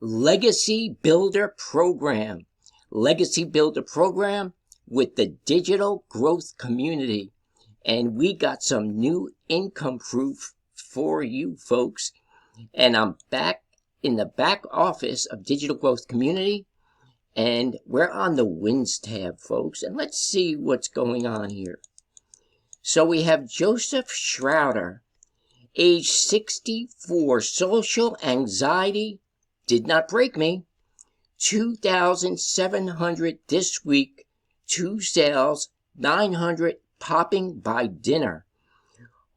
Legacy Builder Program. Legacy Builder Program with the Digital Growth Community. And we got some new income proof for you folks. And I'm back in the back office of Digital Growth Community. And we're on the Wins tab, folks. And let's see what's going on here. So we have Joseph Schroeder, age 64, social anxiety, did not break me. 2,700 this week, 2 sales, 900 popping by dinner.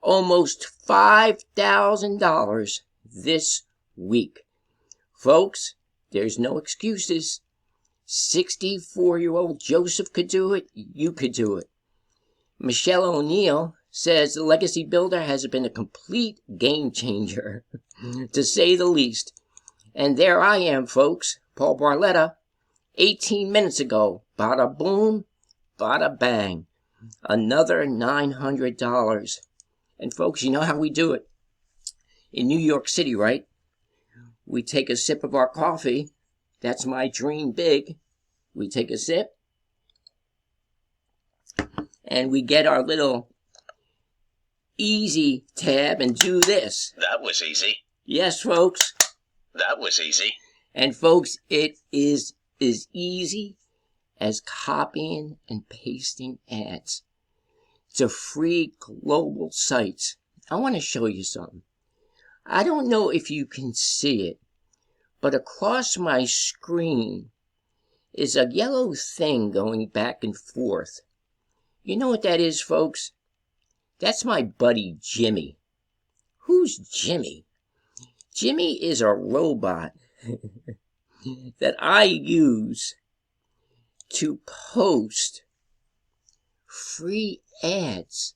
Almost $5,000 this week. Folks, there's no excuses. 64-year-old Joseph could do it. You could do it. Michelle O'Neill says the Legacy Builder has been a complete game changer, to say the least. And there I am, folks, Paul Barletta, 18 minutes ago. Bada boom, bada bang. Another $900. And folks, you know how we do it. In New York City, right? We take a sip of our coffee. That's my dream big. We take a sip. And we get our little easy tab and do this. That was easy. Yes, folks. That was easy. And folks, it is as easy as copying and pasting ads to free global sites. I want to show you something. I don't know if you can see it, but across my screen is a yellow thing going back and forth. You know what that is, folks? That's my buddy Jimmy. Who's Jimmy? Jimmy is a robot that I use to post free ads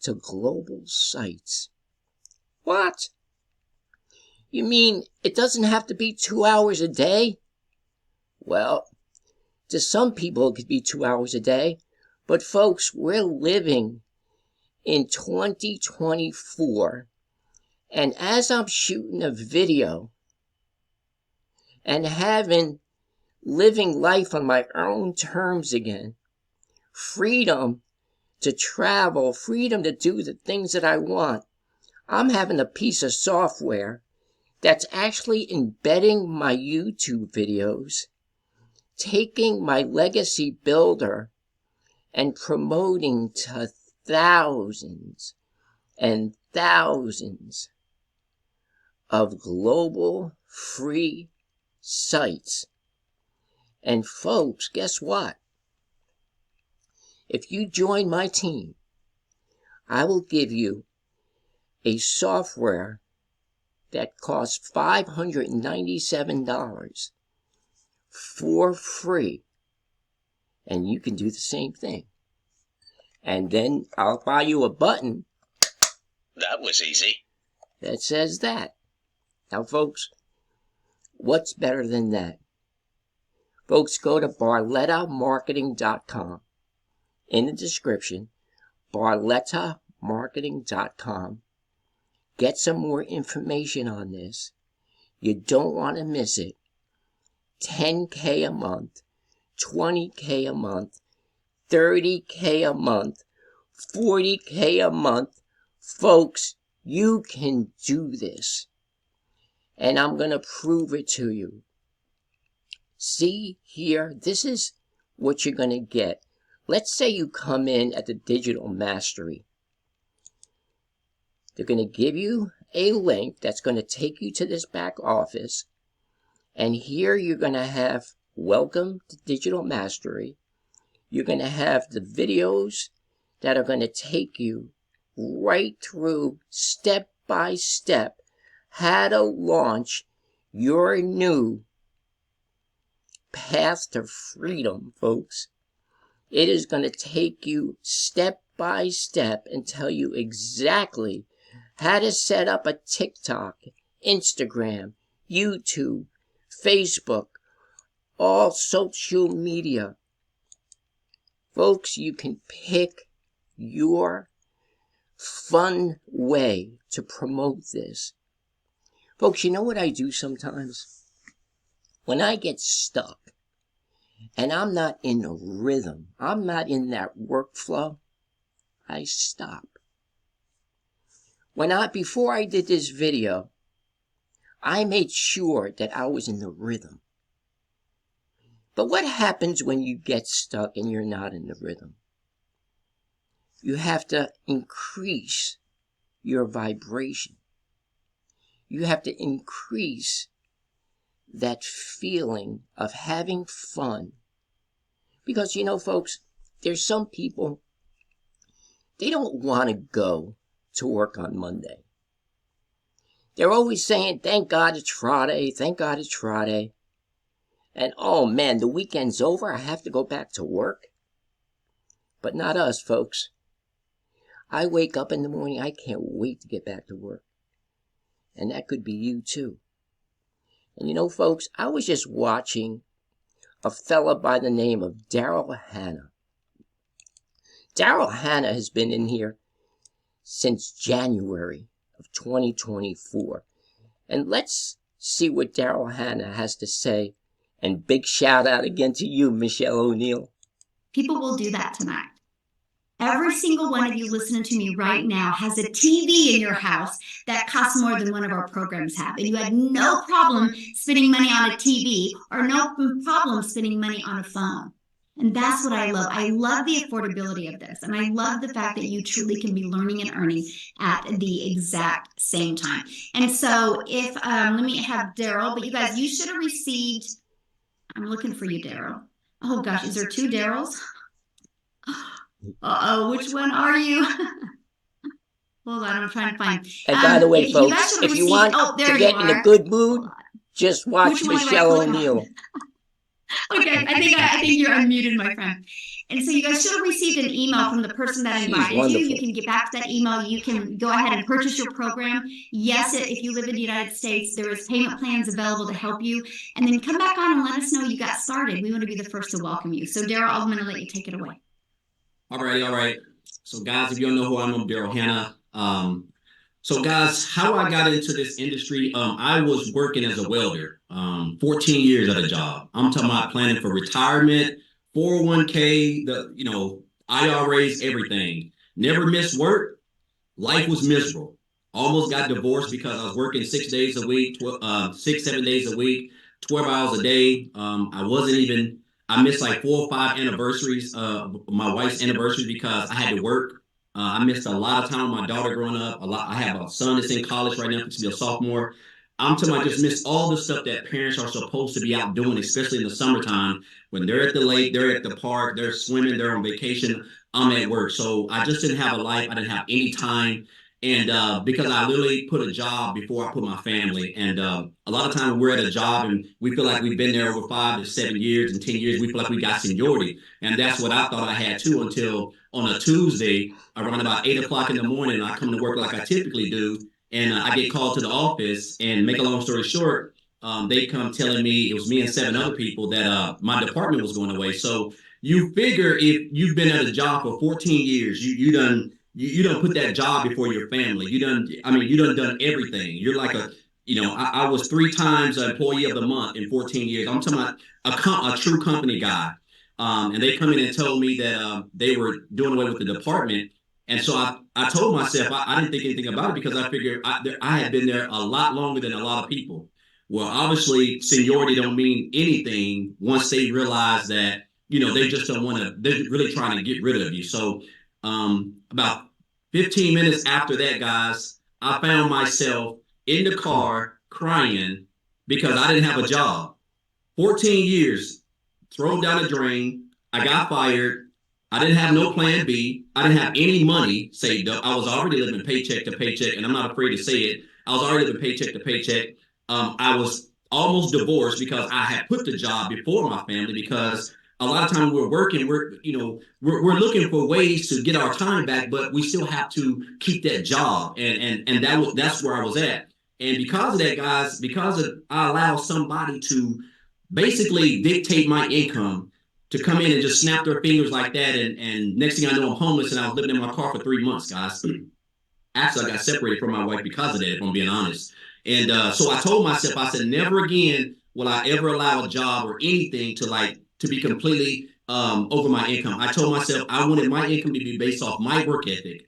to global sites. What? You mean it doesn't have to be 2 hours a day? Well, to some people it could be 2 hours a day. But folks, we're living in 2024. And as I'm shooting a video and living life on my own terms again, freedom to travel, freedom to do the things that I want, I'm having a piece of software that's actually embedding my YouTube videos, taking my Legacy Builder and promoting to thousands and thousands of global free sites. And folks, guess what? If you join my team, I will give you a software that costs $597 for free. And you can do the same thing. And then I'll buy you a button. That was easy. That says that. Now, folks, what's better than that? Folks, go to barlettamarketing.com. In the description, barlettamarketing.com. Get some more information on this. You don't want to miss it. $10K a month. $20K a month, $30K a month, $40K a month. Folks, you can do this. And I'm going to prove it to you. See here, this is what you're going to get. Let's say you come in at the Digital Mastery. They're going to give you a link that's going to take you to this back office. And here you're going to have Welcome to Digital Mastery. You're going to have the videos that are going to take you right through, step by step, how to launch your new path to freedom, folks. It is going to take you step by step and tell you exactly how to set up a TikTok, Instagram, YouTube, Facebook, all social media. Folks, you can pick your fun way to promote this. Folks, you know what I do sometimes? when I get stuck and I'm not in a rhythm, I'm not in that workflow, I stop. Before I did this video, I made sure that I was in the rhythm. But what happens when you get stuck and you're not in the rhythm? You have to increase your vibration. You have to increase that feeling of having fun. Because, folks, there's some people, they don't want to go to work on Monday. They're always saying, thank God it's Friday, thank God it's Friday. And oh man, the weekend's over, I have to go back to work. But not us, folks. I wake up in the morning, I can't wait to get back to work. And that could be you too. And folks, I was just watching a fella by the name of Daryl Hannah. Daryl Hannah has been in here since January of 2024. And let's see what Daryl Hannah has to say. And big shout out again to you, Michelle O'Neill. People will do that tonight. Every single one of you listening to me right now has a TV in your house that costs more than one of our programs have. And you had no problem spending money on a TV or no problem spending money on a phone. And that's what I love. I love the affordability of this. And I love the fact that you truly can be learning and earning at the exact same time. And so if, let me have Daryl, but you guys, you should have received, I'm looking for you, Daryl. Oh gosh, is there two Daryls? Which one are you? Hold on, I'm trying to find. And by the way, folks, if you want to get in a good mood, just watch Michelle O'Neill. Okay, I think you're unmuted, my friend. And so you guys should have received an email from the person that invited you. You can get back to that email. You can go ahead and purchase your program. Yes, if you live in the United States, there is payment plans available to help you. And then come back on and let us know you got started. We want to be the first to welcome you. So Daryl, I'm going to let you take it away. All right. So guys, if you don't know who I'm Daryl Hannah. So guys, how I got into this industry, I was working as a welder, 14 years at a job. I'm talking about planning for retirement, 401k, IRAs, everything. Never missed work. Life was miserable. Almost got divorced because I was working 6 days a week, 7 days a week, 12 hours a day. I missed like 4 or 5 anniversaries of my wife's anniversary because I had to work. I missed a lot of time with my daughter growing up. I have a son that's in college right now, to be a sophomore. I'm talking about just missed all the stuff that parents are supposed to be out doing, especially in the summertime when they're at the lake, they're at the park, they're swimming, they're on vacation. I'm at work. So I just didn't have a life. I didn't have any time. And because I literally put a job before I put my family. And a lot of times we're at a job and we feel like we've been there over 5 to 7 years and 10 years. We feel like we got seniority. And that's what I thought I had too, until on a Tuesday, around about 8 o'clock in the morning, I come to work like I typically do. And I get called to the office, and make a long story short, they come telling me, it was me and 7 other people, that my department was going away. So you figure if you've been at a job for 14 years, you done put that job before your family. You done everything. You're like I was 3 times employee of the month in 14 years. I'm talking about a true company guy. And they come in and told me that they were doing away with the department. And so I told myself I didn't think anything about it because I figured I had been there a lot longer than a lot of people. Well, obviously, seniority don't mean anything once they realize that, they just don't want to, they're really trying to get rid of you. So about 15 minutes after that, guys, I found myself in the car crying because I didn't have a job. 14 years, thrown down the drain. I got fired. I didn't have no plan B. I didn't have any money saved up. I was already living paycheck to paycheck, and I'm not afraid to say it. I was already living paycheck to paycheck. I was almost divorced because I had put the job before my family, because a lot of times we're working, we're looking for ways to get our time back, but we still have to keep that job. And that's where I was at. And because of that, guys, I allowed somebody to basically dictate my income, to come in and just snap their fingers like that. And next thing I know, I'm homeless, and I was living in my car for 3 months, guys. Actually, I got separated from my wife because of that, if I'm being honest. And so I told myself, I said, never again will I ever allow a job or anything to be completely over my income. I told myself I wanted my income to be based off my work ethic.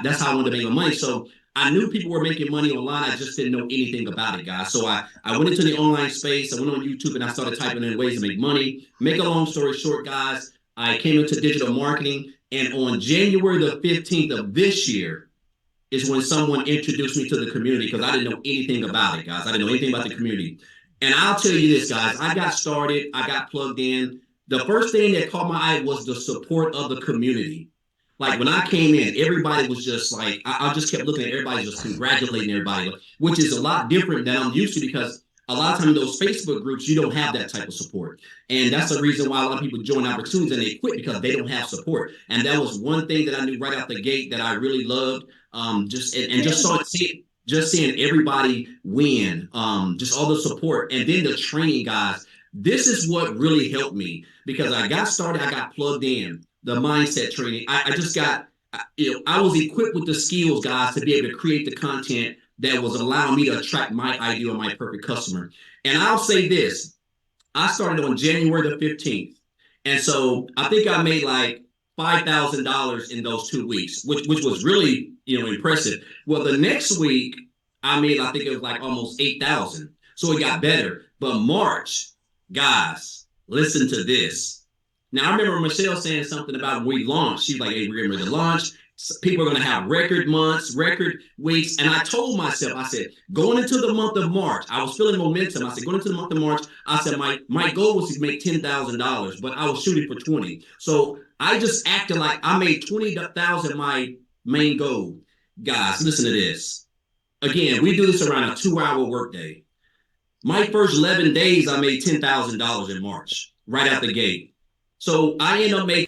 That's how I wanted to make my money. So I knew people were making money online. I just didn't know anything about it, guys. So I went into the online space. I went on YouTube and I started typing in ways to make money. Make a long story short, guys, I came into digital marketing. And on January the 15th of this year is when someone introduced me to the community, because I didn't know anything about it, guys. I didn't know anything about the community. And I'll tell you this, guys, I got started, I got plugged in. The first thing that caught my eye was the support of the community. Like when I came in, everybody was just like, I just kept looking at everybody, just congratulating everybody, which is a lot different than I'm used to, because a lot of times in those Facebook groups, you don't have that type of support. And that's the reason why a lot of people join opportunities and they quit, because they don't have support. And that was one thing that I knew right out the gate that I really loved. Just seeing everybody win, just all the support, and then the training, guys. This is what really helped me, because I got started, I got plugged in. The mindset training, I just got, I was equipped with the skills, guys, to be able to create the content that was allowing me to attract my ideal, my perfect customer. And I'll say this, I started on January the 15th. And so I think I made like $5,000 in those 2 weeks, which was really, impressive. Well, the next week I made, I think it was like almost 8,000. So it got better. But March, guys, listen to this. Now, I remember Michelle saying something about when we launched. She's like, hey, we're getting ready to launch. People are going to have record months, record weeks. And I told myself, I said, going into the month of March, I was feeling momentum. I said, going into the month of March, I said, my goal was to make $10,000, but I was shooting for 20. So I just acted like I made 20,000 my main goal. Guys, listen to this. Again, we do this around a 2-hour workday. My first 11 days, I made $10,000 in March, right out the gate. So I ended up making